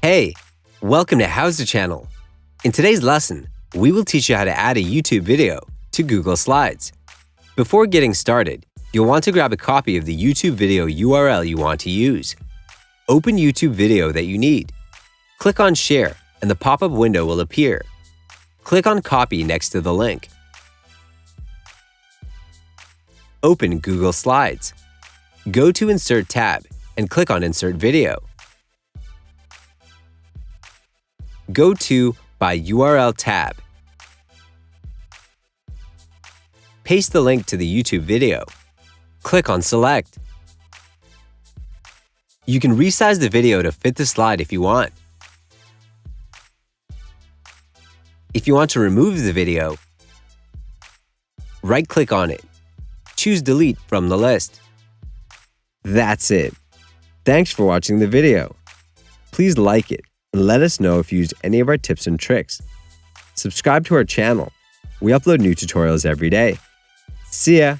Hey, welcome to HOWZA channel. In today's lesson, we will teach you how to add a YouTube video to Google Slides. Before getting started, you'll want to grab a copy of the YouTube video URL you want to use. Open YouTube video that you need. Click on Share and the pop-up window will appear. Click on Copy next to the link. Open Google Slides. Go to Insert tab and click on Insert Video. Go to By URL tab. Paste the link to the YouTube video. Click on Select. You can resize the video to fit the slide if you want. If you want to remove the video, right-click on it. Choose Delete from the list. That's it. Thanks for watching the video. Please like it and let us know if you used any of our tips and tricks. Subscribe to our channel. We upload new tutorials every day. See ya!